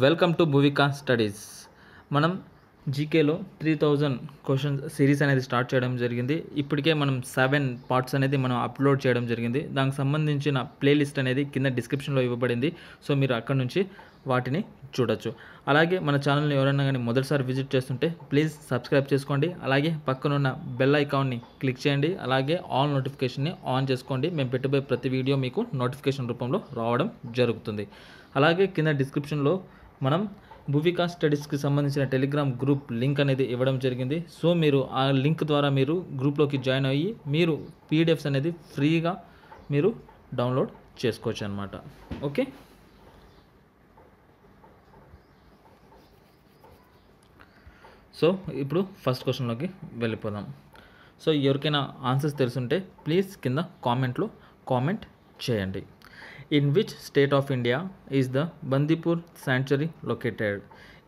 Welcome to Bhuvika studies. మనం జీకేలో 3000 questions series అనేది స్టార్ట్ చేయడం జరిగింది. ఇప్పటికే మనం 7 పార్ట్స్ అనేది మనం అప్లోడ్ చేయడం జరిగింది. దానికి సంబంధించిన ప్లేలిస్ట్ అనేది కింద డిస్క్రిప్షన్లో ఇవ్వబడింది. సో మీరు అక్కడ నుంచి వాటిని చూడొచ్చు. అలాగే మన ఛానల్ని ఎవరైనా కానీ మొదటిసారి విజిట్ చేస్తుంటే ప్లీజ్ సబ్స్క్రైబ్ చేసుకోండి. అలాగే పక్కనున్న బెల్ ఐకాన్ని క్లిక్ చేయండి. అలాగే ఆల్ నోటిఫికేషన్ని ఆన్ చేసుకోండి. మేము పెట్టబోయే ప్రతి వీడియో మీకు నోటిఫికేషన్ రూపంలో రావడం జరుగుతుంది. అలాగే కింద డిస్క్రిప్షన్లో మనం భువికా స్టడీస్కి సంబంధించిన టెలిగ్రామ్ గ్రూప్ లింక్ అనేది ఇవ్వడం జరిగింది. సో మీరు ఆ లింక్ ద్వారా మీరు గ్రూప్లోకి జాయిన్ అయ్యి మీరు పీడిఎఫ్స్ అనేది ఫ్రీగా మీరు డౌన్లోడ్ చేసుకోవచ్చు అన్నమాట. ఓకే, సో ఇప్పుడు ఫస్ట్ క్వశ్చన్లోకి వెళ్ళిపోదాం. సో ఎవరికైనా ఆన్సర్స్ తెలుసుంటే ప్లీజ్ కింద కామెంట్లో కామెంట్ చేయండి. In which state of India is the Bandipur Sanctuary located?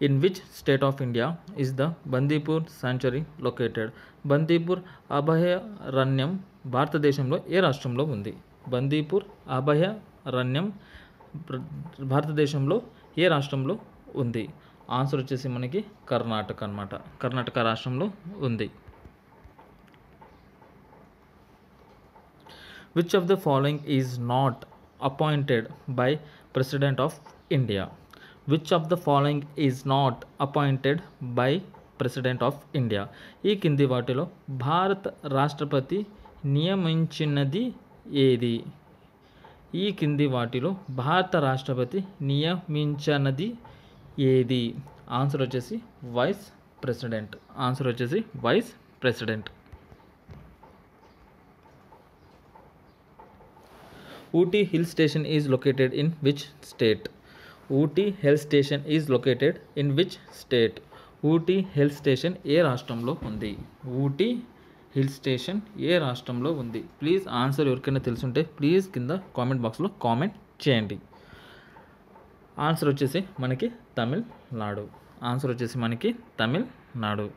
In which state of India is the Bandipur Sanctuary located? Bandipur అభయారణ్యం భారతదేశంలో ఏ రాష్ట్రంలో ఉంది? బందీపూర్ అభయారణ్యం భారతదేశంలో ఏ రాష్ట్రంలో ఉంది? ఆన్సర్ వచ్చేసి మనకి కర్ణాటక అన్నమాట. కర్ణాటక రాష్ట్రంలో ఉంది. Which of the following is not appointed by President of India? Which of the following is not appointed by President of India? ఈ కింది వాటిలో భారత రాష్ట్రపతి నియమించినది ఏది? ఈ కింది వాటిలో భారత రాష్ట్రపతి నియమించినది ఏది? ఆన్సర్ వచ్చేసి వైస్ ప్రెసిడెంట్. ఆన్సర్ వచ్చేసి vice president. Ooty Hill Station is located in which state? Ooty Hill Station is located in which state? Ooty Hill Station ఏ రాష్ట్రంలో ఉంది? Ooty Hill Station ఏ రాష్ట్రంలో ఉంది? ప్లీజ్ ఆన్సర్ ఎవరికైనా తెలుసుంటే ప్లీజ్ కింద comment బాక్స్లో comment చేయండి. ఆన్సర్ వచ్చేసి మనకి తమిళనాడు. ఆన్సర్ వచ్చేసి మనకి Tamil Nadu.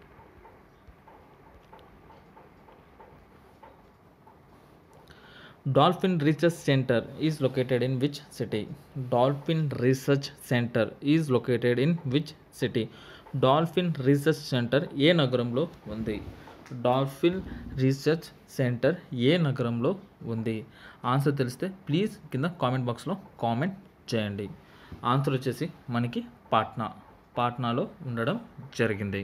Dolphin Research Center is located in which city? Dolphin Research Center is located in which city? Dolphin Research Center ఏ నగరంలో ఉంది? డాల్ఫిన్ రీసెర్చ్ సెంటర్ ఏ నగరంలో ఉంది? ఆన్సర్ తెలిస్తే ప్లీజ్ కింద కామెంట్ బాక్స్లో కామెంట్ చేయండి. ఆన్సర్ వచ్చేసి మనకి పాట్నాలో ఉండడం జరిగింది.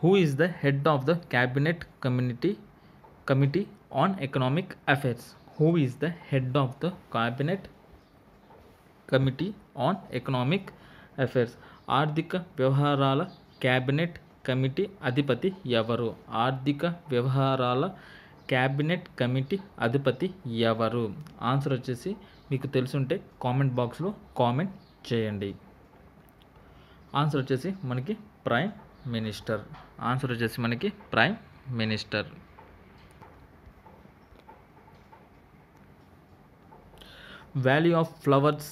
Who is the head of the Cabinet Committee on Economic Affairs? Who is the head of the Cabinet Committee on Economic Affairs? ఆర్థిక వ్యవహారాల క్యాబినెట్ కమిటీ అధిపతి ఎవరు? ఆర్థిక వ్యవహారాల క్యాబినెట్ కమిటీ అధిపతి ఎవరు? ఆన్సర్ వచ్చేసి మీకు తెలుసుంటే కామెంట్ బాక్స్లో కామెంట్ చేయండి. ఆన్సర్ వచ్చేసి మనకి ప్రైమ్ మినిస్టర్. ఆన్సర్ వచ్చేసి మనకి prime minister. Valley of flowers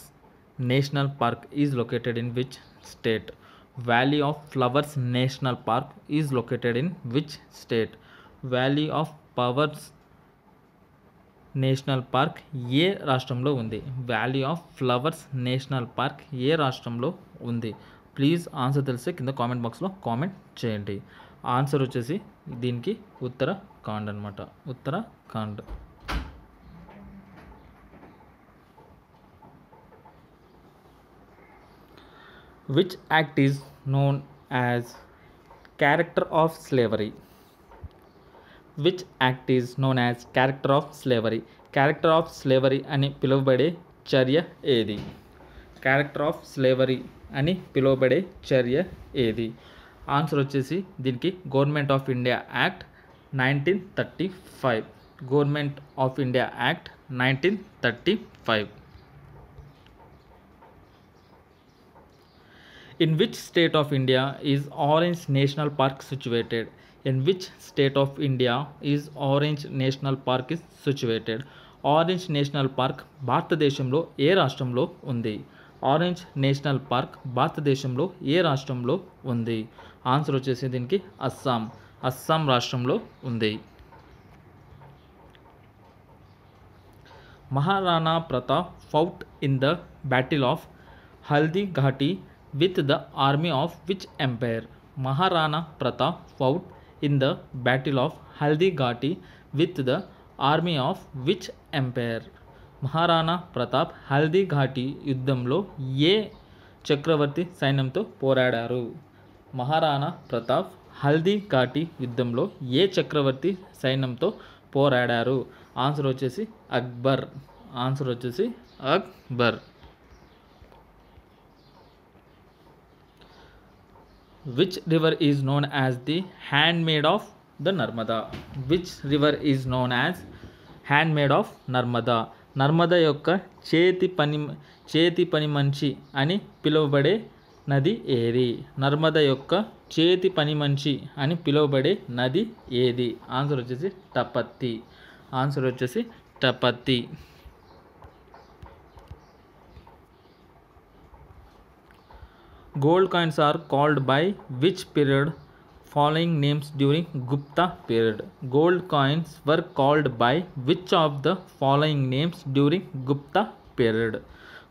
national park is located in which state? Valley of flowers national park is located in which state? Valley of flowers national park ఏ రాష్ట్రంలో ఉంది? Valley of flowers national park ఏ రాష్ట్రంలో ఉంది? Please answer తెలిస్తే కింద comment బాక్స్లో comment చేయండి. ఆన్సర్ వచ్చేసి దీనికి ఉత్తరాఖండ్ అనమాట. Uttarakhand. Which act is known as character of slavery? Which act is known as character of slavery? Character of slavery అని పిలువబడే చర్య ఏది? క్యారెక్టర్ ఆఫ్ స్లేవరీ అని పిలువబడే చర్య ఏది? ఆన్సర్ వచ్చేసి దీనికి government of India act 1935. Government of India act 1935. In which state of India is Orange National Park situated? In which state of India is Orange National Park is situated? Orange national park భారతదేశంలో ఏ రాష్ట్రంలో ఉంది? Orange national park భారతదేశంలో ఏ రాష్ట్రంలో ఉంది? Answer వచ్చేసి దీనికి అస్సాం రాష్ట్రంలో ఉంది. Maharana Pratap fought in the battle of Haldi Ghati with the army of which empire? Maharana Pratap fought in the battle of Haldi Ghati with the army of which empire? Maharana Pratap Haldi Ghati యుద్ధంలో ఏ చక్రవర్తి సైన్యంతో పోరాడారు? మహారాణా ప్రతాప్ హల్దీ ఘాటి యుద్ధంలో ఏ చక్రవర్తి సైన్యంతో పోరాడారు? ఆన్సర్ వచ్చేసి అక్బర్. ఆన్సర్ వచ్చేసి Akbar. Which river is known as the hand made of the Narmada? Which river is known as hand made of Narmada? Narmada యొక్క చేతి పని మంచి అని పిలువబడే నది ఏది? నర్మద యొక్క చేతి పని మంచి అని పిలువబడే నది ఏది? ఆన్సర్ వచ్చేసి తపతి. ఆన్సర్ వచ్చేసి Tapti. Gold coins are called by which period following names during Gupta period? Gold coins were called by which of the following names during Gupta period?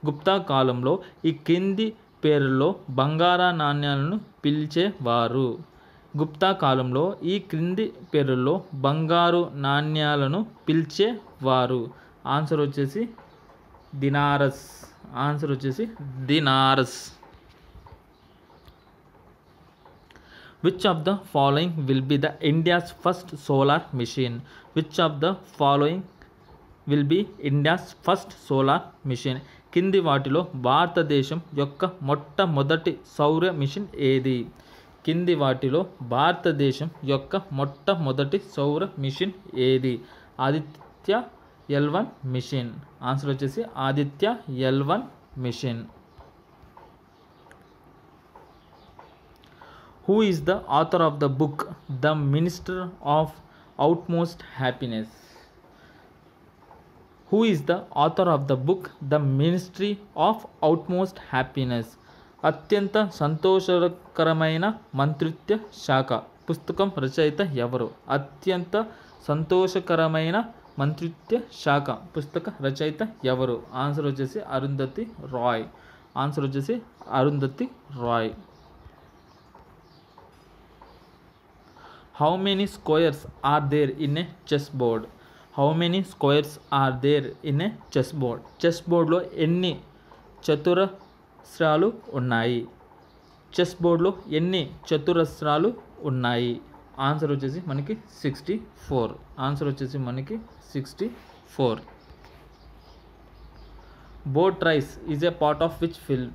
Gupta కాలంలో ఈ కింది పేర్లలో బంగారు నాణ్యాలను పిలిచేవారు. గుప్తా కాలంలో ఈ క్రింది పేర్లలో బంగారు నాణ్యాలను పిలిచేవారు. ఆన్సర్ వచ్చేసి దినారస్. ఆన్సర్ వచ్చేసి దినారస్. Which of the following will be the India's first solar machine? Which of the following will be India's first solar machine? కింది వాటిలో భారతదేశం యొక్క మొట్టమొదటి సౌర మిషన్ ఏది? కింది వాటిలో భారతదేశం యొక్క మొట్టమొదటి సౌర మిషన్ ఏది? Aditya L1 mission. ఆన్సర్ వచ్చేసి Aditya L1 mission. Who is the author of the book The Minister of Utmost Happiness? Who is the author of the book The Ministry of Utmost Happiness? అత్యంత సంతోషకరమైన మంత్రిత్వ శాఖ పుస్తకం రచయిత ఎవరు? అత్యంత సంతోషకరమైన మంత్రిత్వ శాఖ పుస్తక రచయిత ఎవరు? ఆన్సర్ వచ్చేసి అరుంధతి రాయ్. ఆన్సర్ వచ్చేసి Arundhati Roy. How many squares are there in a chessboard? How many squares are there in a chessboard? చెస్బోర్డ్లో ఎన్ని చతురస్రాలు ఉన్నాయి? చెస్బోర్డ్లో ఎన్ని చతురస్రాలు ఉన్నాయి? ఆన్సర్ వచ్చేసి మనకి 64. ఆన్సర్ వచ్చేసి మనకి 64. Boat race is a part of which film?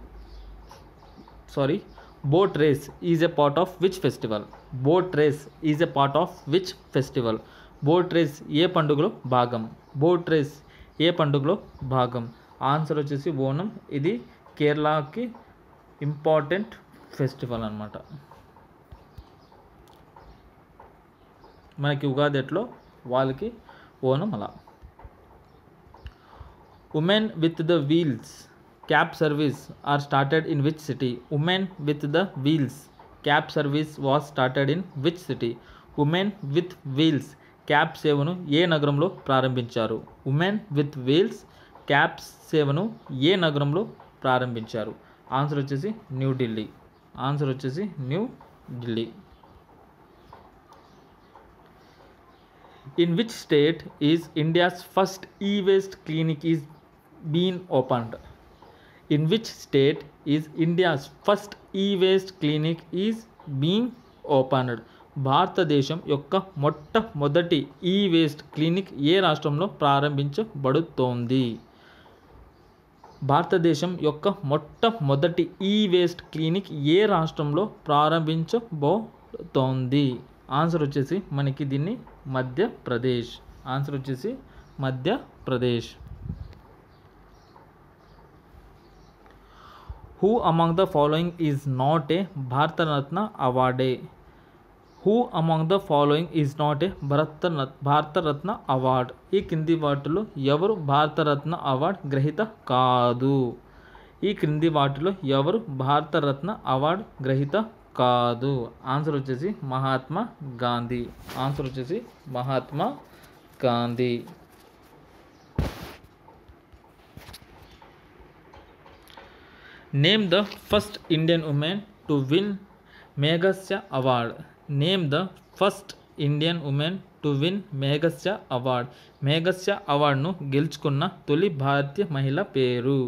Boat race is a part of which festival? Boat race is a part of which festival? Boat race ఏ పండుగలో భాగం? Boat race ఏ పండుగలో భాగం? ఆన్సర్ వచ్చేసి ఓనం. ఇది కేరళకి ఇంపార్టెంట్ ఫెస్టివల్ అన్నమాట. మనకి ఉగాది ఎట్లో వాళ్ళకి ఓనం అలా. Women with the wheels cab service are started in which city? Women with the wheels cab service was started in which city? Women with wheels cab సేవను ఏ నగరంలో ప్రారంభించారు? ఉమెన్ విత్ వీల్స్ క్యాబ్ సేవను ఏ నగరంలో ప్రారంభించారు? ఆన్సర్ వచ్చేసి New Delhi. Answer వచ్చేసి New Delhi. In which state is India's first e-waste clinic is been opened? In which state is India's first e-waste clinic is being opened? భారతదేశం యొక్క మొట్టమొదటి ఈ-వేస్ట్ క్లినిక్ ఏ రాష్ట్రంలో ప్రారంభించబడుతోంది? భారతదేశం యొక్క మొట్టమొదటి ఈ-వేస్ట్ క్లినిక్ ఏ రాష్ట్రంలో ప్రారంభించబోతోంది? ఆన్సర్ వచ్చేసి మనకి దీన్ని మధ్యప్రదేశ్. ఆన్సర్ వచ్చేసి Madhya Pradesh. Who among the following is not a Bharatratna awardee? Who among the following is not a Bharatratna award? ఈ కింది వాటిలో ఎవరు భారతరత్న అవార్డ్ గ్రహీత కాదు? ఈ క్రింది వాటిలో ఎవరు భారతరత్న అవార్డ్ గ్రహీత కాదు? ఆన్సర్ వచ్చేసి మహాత్మా గాంధీ. ఆన్సర్ వచ్చేసి Mahatma Gandhi. Name the first Indian women to win Magsaysay award. Name the first Indian women to win Magsaysay award. Magsaysay అవార్డును గెలుచుకున్న తొలి భారతీయ మహిళ పేరు.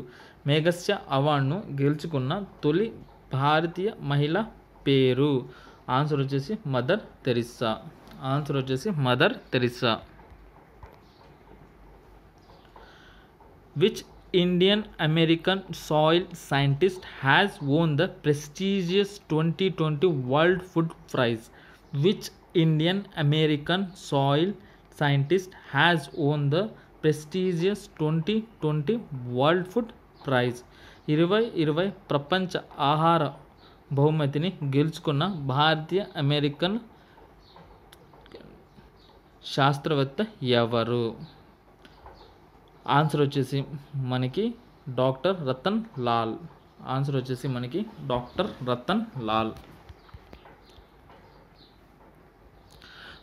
మేఘస్య అవార్డును గెలుచుకున్న తొలి భారతీయ మహిళ పేరు. ఆన్సర్ వచ్చేసి మదర్ తెరిస్సా. ఆన్సర్ వచ్చేసి mother Teresa. Which Indian American soil scientist has won the prestigious 2020 World Food Prize? Which Indian American soil scientist has won the prestigious 2020 World Food Prize? 2020 ప్రపంచ ఆహార బహుమతిని గెలుచుకున్న భారతీయ అమెరికన్ శాస్త్రవేత్త ఎవరు? Answer వచ్చేసి మనకి doctor Ratan Lal. Answer వచ్చేసి మనకి doctor Ratan Lal.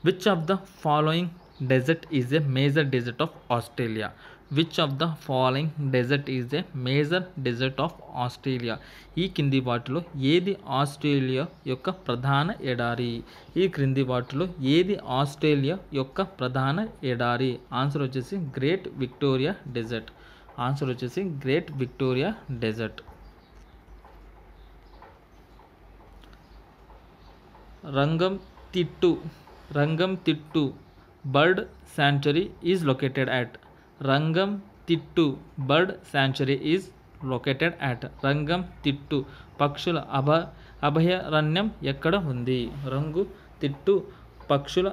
Which of the following desert is a major desert of Australia? Which of the following desert is a major desert of Australia? ఈ కింది వాటిలో ఏది ఆస్ట్రేలియా యొక్క ప్రధాన ఎడారి? ఈ క్రింది వాటిలో ఏది ఆస్ట్రేలియా యొక్క ప్రధాన ఎడారి? ఆన్సర్ వచ్చేసి గ్రేట్ విక్టోరియా డెజర్ట్. ఆన్సర్ వచ్చేసి Great Victoria Desert. Ranganathittu bird sanctuary is located at. Ranganathittu bird sanctuary is located at. Ranganathittu పక్షుల అభయారణ్యం ఎక్కడ ఉంది? రంగుతిట్టు పక్షుల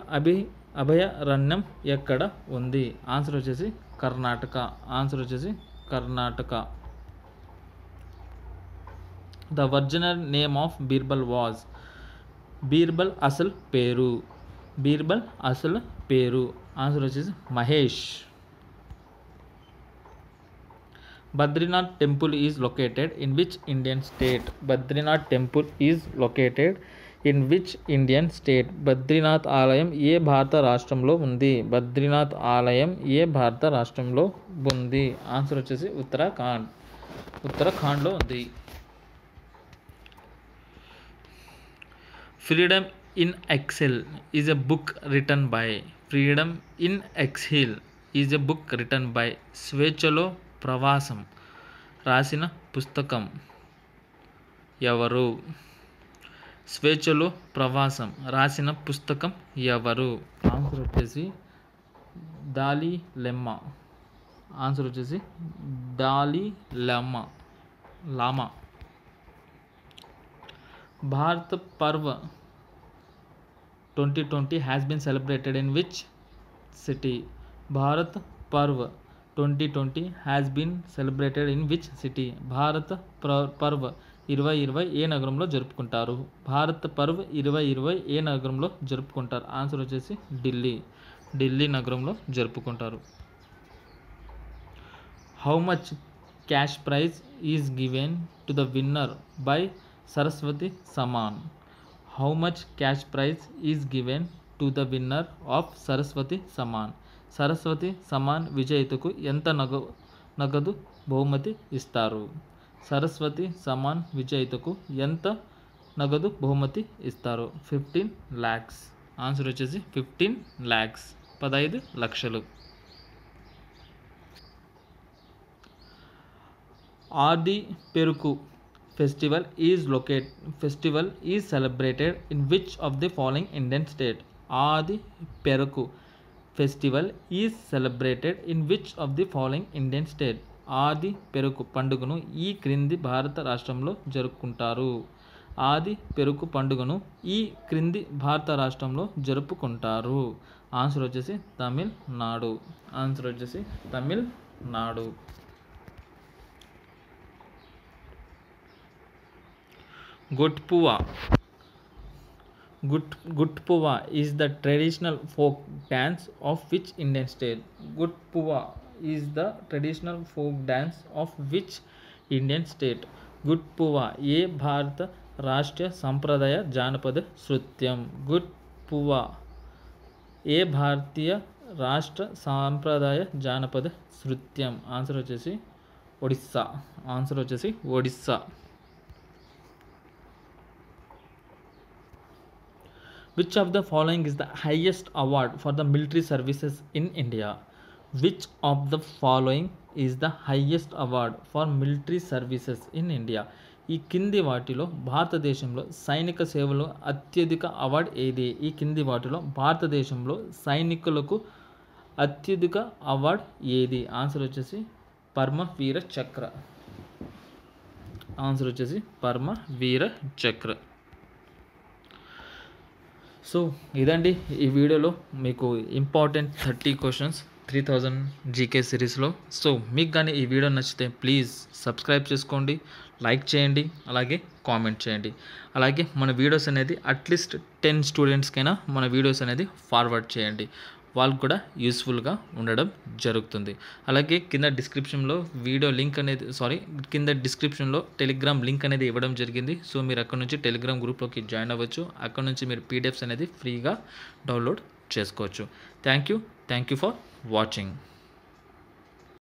అభయారణ్యం ఎక్కడ ఉంది? ఆన్సర్ వచ్చేసి కర్ణాటక. ఆన్సర్ వచ్చేసి Karnataka. The original name of Birbal was. Birbal అసలు పేరు. బీర్బల్ అసలు పేరు. ఆన్సర్ వచ్చేసి Mahesh. Badrinath temple is located in which Indian state? Badrinath temple is located in which Indian state? Badrinath ఆలయం ఏ భారత రాష్ట్రంలో ఉంది? బద్రీనాథ్ ఆలయం ఏ భారత రాష్ట్రంలో ఉంది? ఆన్సర్ వచ్చేసి ఉత్తరాఖండ్. ఉత్తరాఖండ్లో ఉంది. Freedom in exile is a book written by. Freedom in exile is a book written by. స్వేచ్ఛలో ప్రవాసం రాసిన పుస్తకం ఎవరు? స్వేచ్ఛలో ప్రవాసం రాసిన పుస్తకం ఎవరు? ఆన్సర్ వచ్చేసి దాలి లెమ్మా. ఆన్సర్ వచ్చేసి దాలి లామా. Bharat Parv 2020 has been celebrated in which city? Bharat Parv 2020 has been celebrated in which city? Bharat Parv 2020 ఏ నగరంలో జరుపుకుంటారు? భారత్ పర్వ్ 2020 ఏ నగరంలో జరుపుకుంటారు? ఆన్సర్ వచ్చేసి ఢిల్లీ నగరంలో జరుపుకుంటారు. How much cash prize is given to the winner by Saraswati Samman? How much cash prize is given to the winner of Saraswati Samman? Saraswati Samman విజేతకు ఎంత నగదు బహుమతి ఇస్తారు? సరస్వతి సమాన్ విజేతకు ఎంత నగదు బహుమతి ఇస్తారు? 15 lakhs. ఆన్సర్ వచ్చేసి 15 lakhs. 15 లక్షలు. ఆది పెరుకు festival is celebrated in which of the following Indian state? Aadi Perukku festival is celebrated in which of the following Indian state? Aadi Perukku పండుగను ఈ క్రింది భారత రాష్ట్రంలో జరుపుకుంటారు? ఆది పెరుకు పండుగను ఈ క్రింది భారత రాష్ట్రంలో జరుపుకుంటారు? ఆన్సర్ వచ్చేసి తమిళనాడు. ఆన్సర్ వచ్చేసి Tamil Nadu. Gutpuva is the traditional folk dance of which Indian state? Gutpuva is the traditional folk dance of which Indian state? Gutpuva ఏ భారత రాష్ట్రీయ సంప్రదాయ జానపద నృత్యం? Gutpuva ఏ భారతీయ రాష్ట్ర సాంప్రదాయ జానపద నృత్యం? ఆన్సర్ వచ్చేసి ఒడిస్సా. ఆన్సర్ వచ్చేసి Odisha. Which of the following is the highest award for the military services in India? Which of the following is the highest award for military services in India? ఈ కింది వాటిలో భారతదేశంలో సైనిక సేవలో అత్యధిక అవార్డు ఏది? ఈ కింది వాటిలో భారతదేశంలో సైనికులకు అత్యధిక అవార్డు ఏది? ఆన్సర్ వచ్చేసి పరమవీర చక్ర. ఆన్సర్ వచ్చేసి పరమవీర చక్ర. సో ఇదండి ఈ వీడియోలో మీకు ఇంపార్టెంట్ 30 క్వశ్చన్స్ 3000 జీకే సిరీస్లో. సో మీకు కానీ ఈ వీడియో నచ్చితే ప్లీజ్ సబ్స్క్రైబ్ చేసుకోండి, లైక్ చేయండి, అలాగే కామెంట్ చేయండి. అలాగే మన వీడియోస్ అనేది అట్లీస్ట్ 10 స్టూడెంట్స్కైనా మన వీడియోస్ అనేది ఫార్వర్డ్ చేయండి, వాళ్ళకు కూడా యూస్ఫుల్గా ఉండడం జరుగుతుంది. అలాగే కింద డిస్క్రిప్షన్లో వీడియో లింక్ అనేది కింద డిస్క్రిప్షన్లో టెలిగ్రామ్ లింక్ అనేది ఇవ్వడం జరిగింది. సో మీరు అక్కడ నుంచి టెలిగ్రామ్ గ్రూప్లోకి జాయిన్ అవ్వచ్చు. అక్కడ నుంచి మీరు పీడిఎఫ్స్ అనేది ఫ్రీగా డౌన్లోడ్ చేసుకోవచ్చు. Thank you for watching.